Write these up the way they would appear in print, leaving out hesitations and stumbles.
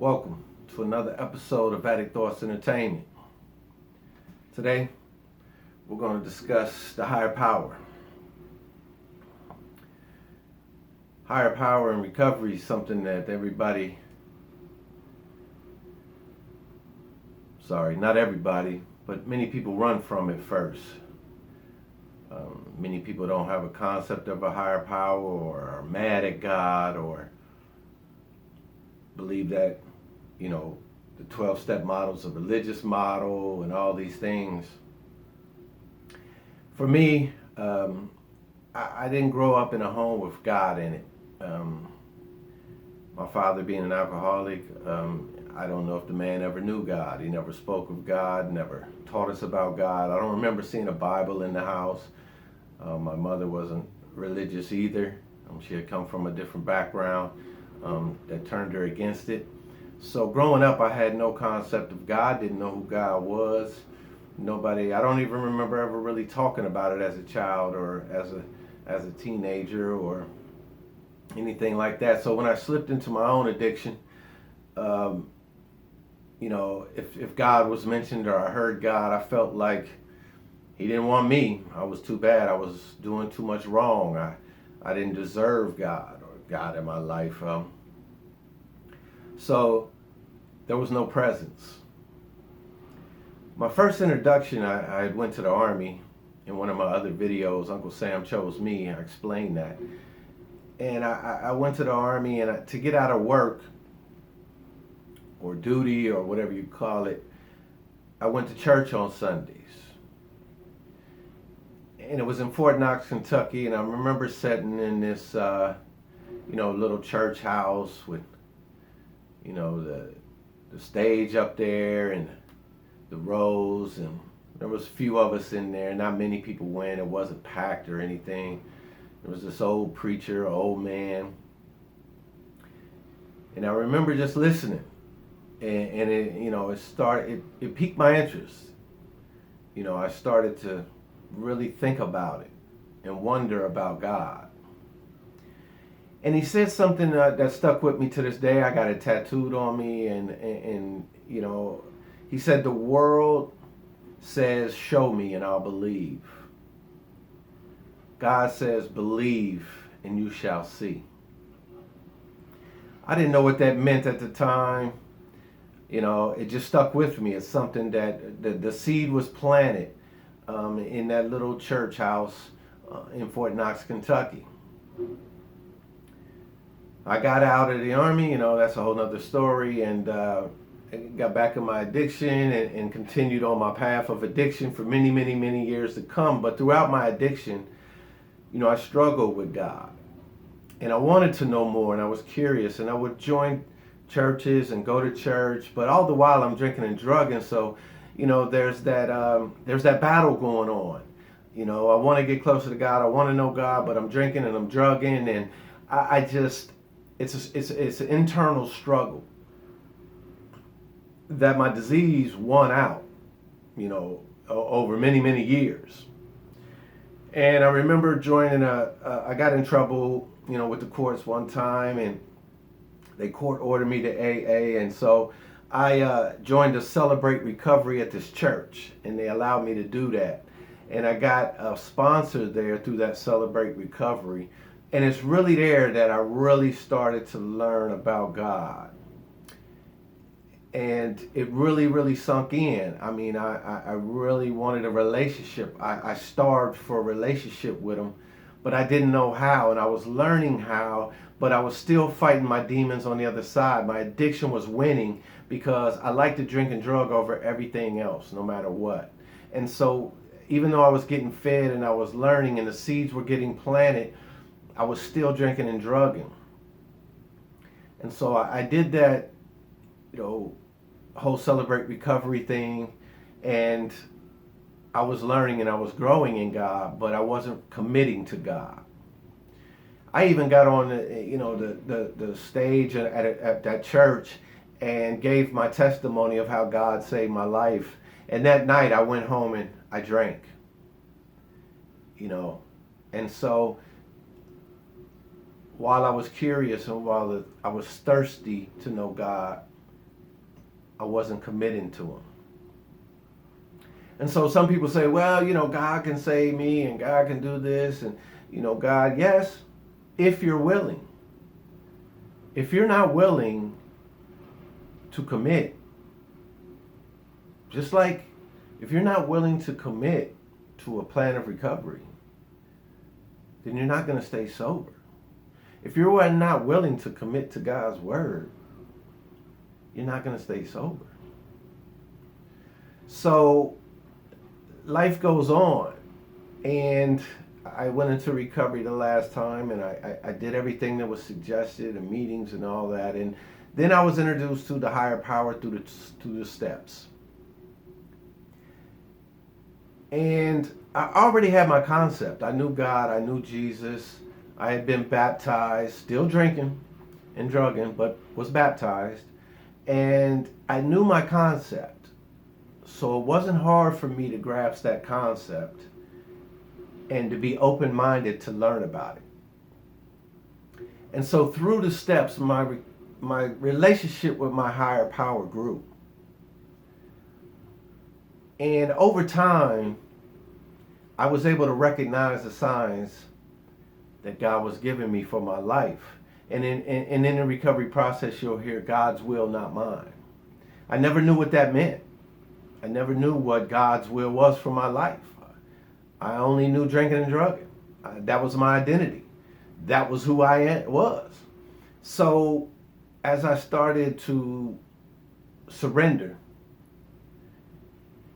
Welcome to another episode of Addict Thoughts Entertainment. Today, we're going to discuss the higher power. Higher power and recovery is something that not everybody, but many people run from it first. Many people don't have a concept of a higher power, or are mad at God, or believe that, the 12-step model is a religious model and all these things. For me, I didn't grow up in a home with God in it. My father being an alcoholic, I don't know if the man ever knew God. He never spoke of God, never taught us about God. I don't remember seeing a Bible in the house. My mother wasn't religious either. She had come from a different background that turned her against it. So growing up, I had no concept of God, didn't know who God was. I don't even remember ever really talking about it as a child or as a teenager or anything like that. So when I slipped into my own addiction, if God was mentioned or I heard God, I felt like He didn't want me. I was too bad. I was doing too much wrong. I didn't deserve God or God in my life. So there was no presence. My first introduction, I went to the Army. In one of my other videos, Uncle Sam Chose Me, I explained that. And I went to the Army, and to get out of work or duty or whatever you call it, I went to church on Sundays. And it was in Fort Knox, Kentucky, and I remember sitting in this, little church house with, the stage up there and the rows, and there was a few of us in there. Not many people went. It wasn't packed or anything. There was this old preacher, old man, and I remember just listening, and it piqued my interest. I started to really think about it and wonder about God. And he said something that stuck with me to this day. I got it tattooed on me, and he said, "The world says, 'Show me and I'll believe.' God says, 'Believe and you shall see.'" I didn't know what that meant at the time. It just stuck with me. It's something that the seed was planted in that little church house in Fort Knox, Kentucky. I got out of the Army, that's a whole nother story, and got back in my addiction and continued on my path of addiction for many, many, many years to come. But throughout my addiction, I struggled with God. And I wanted to know more, and I was curious, and I would join churches and go to church, but all the while I'm drinking and drugging. So, there's that battle going on. I want to get closer to God, I want to know God, but I'm drinking and I'm drugging, and it's an internal struggle that my disease won out, over many, many years. And I remember joining I got in trouble, with the courts one time, and they court ordered me to AA, and so I joined a Celebrate Recovery at this church, and they allowed me to do that. And I got a sponsor there through that Celebrate Recovery. And it's really there that I really started to learn about God. And it really, really sunk in. I mean, I really wanted a relationship. I starved for a relationship with Him, but I didn't know how. And I was learning how, but I was still fighting my demons on the other side. My addiction was winning because I liked to drink and drug over everything else, no matter what. And so even though I was getting fed and I was learning and the seeds were getting planted, I was still drinking and drugging. And so I did that, whole Celebrate Recovery thing, and I was learning and I was growing in God, but I wasn't committing to God. I even got on the stage at that church and gave my testimony of how God saved my life. And that night I went home and I drank. And so while I was curious and while I was thirsty to know God, I wasn't committing to him. And so some people say, well, God can save me and God can do this. And, God, yes, if you're willing. If you're not willing to commit, just like if you're not willing to commit to a plan of recovery, then you're not going to stay sober. If you're not willing to commit to God's word, you're not going to stay sober. So life goes on, and I went into recovery the last time, and I did everything that was suggested and meetings and all that, and then I was introduced to the higher power through the steps. And I already had my concept. I knew God, I knew Jesus, I had been baptized, still drinking and drugging, but was baptized, and I knew my concept. So it wasn't hard for me to grasp that concept and to be open-minded to learn about it. And so through the steps, my relationship with my higher power grew. And over time, I was able to recognize the signs that God was giving me for my life. And in the recovery process, you'll hear God's will, not mine. I never knew what that meant. I never knew what God's will was for my life. I only knew drinking and drugging. That was my identity. That was who I was. So as I started to surrender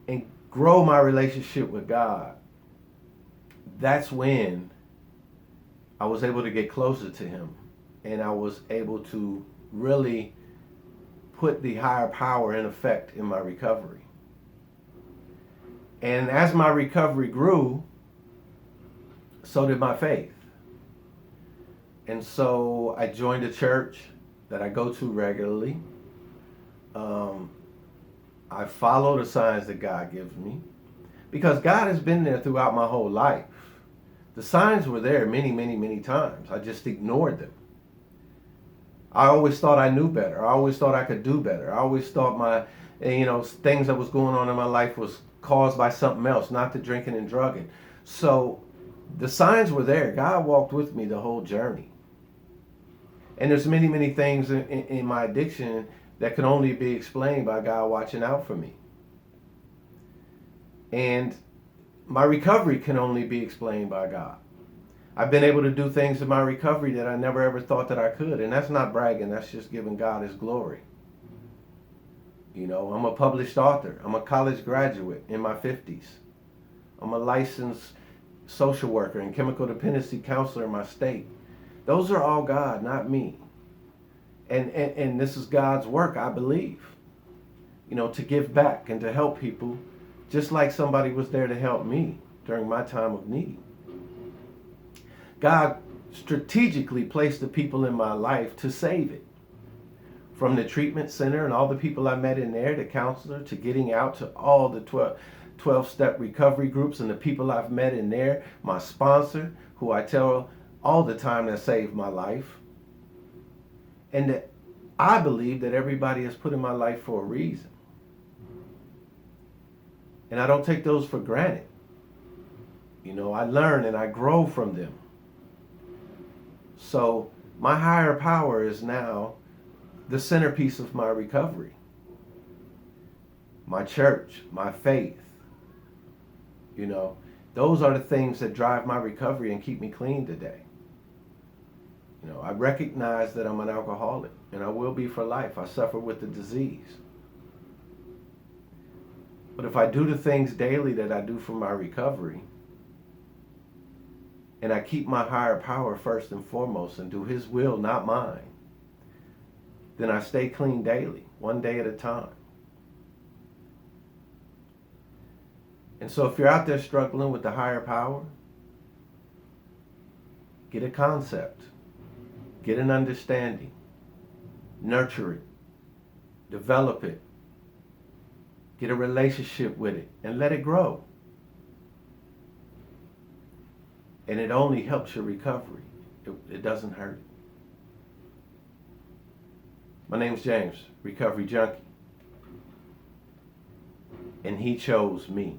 and grow my relationship with God, that's when I was able to get closer to him, and I was able to really put the higher power in effect in my recovery. And as my recovery grew, so did my faith. And so I joined a church that I go to regularly. I follow the signs that God gives me, because God has been there throughout my whole life. The signs were there many, many, many times. I just ignored them. I always thought I knew better. I always thought I could do better. I always thought things that was going on in my life was caused by something else, not the drinking and drugging. So the signs were there. God walked with me the whole journey. And there's many, many things in my addiction that can only be explained by God watching out for me. And my recovery can only be explained by God. I've been able to do things in my recovery that I never ever thought that I could. And that's not bragging. That's just giving God his glory. I'm a published author. I'm a college graduate in my 50s. I'm a licensed social worker and chemical dependency counselor in my state. Those are all God, not me. And this is God's work, I believe. To give back and to help people, just like somebody was there to help me during my time of need. God strategically placed the people in my life to save it. From the treatment center and all the people I met in there, the counselor, to getting out to all the 12-step recovery groups and the people I've met in there, my sponsor, who I tell all the time that saved my life. And that I believe that everybody is put in my life for a reason. And I don't take those for granted. I learn and I grow from them. So my higher power is now the centerpiece of my recovery. My church, my faith. Those are the things that drive my recovery and keep me clean today. I recognize that I'm an alcoholic, and I will be for life. I suffer with the disease. But if I do the things daily that I do for my recovery, and I keep my higher power first and foremost and do his will, not mine, then I stay clean daily, one day at a time. And so if you're out there struggling with the higher power, get a concept, get an understanding, nurture it, develop it, get a relationship with it, and let it grow. And it only helps your recovery. It doesn't hurt. My name's James, Recovery Junkie. and he chose me.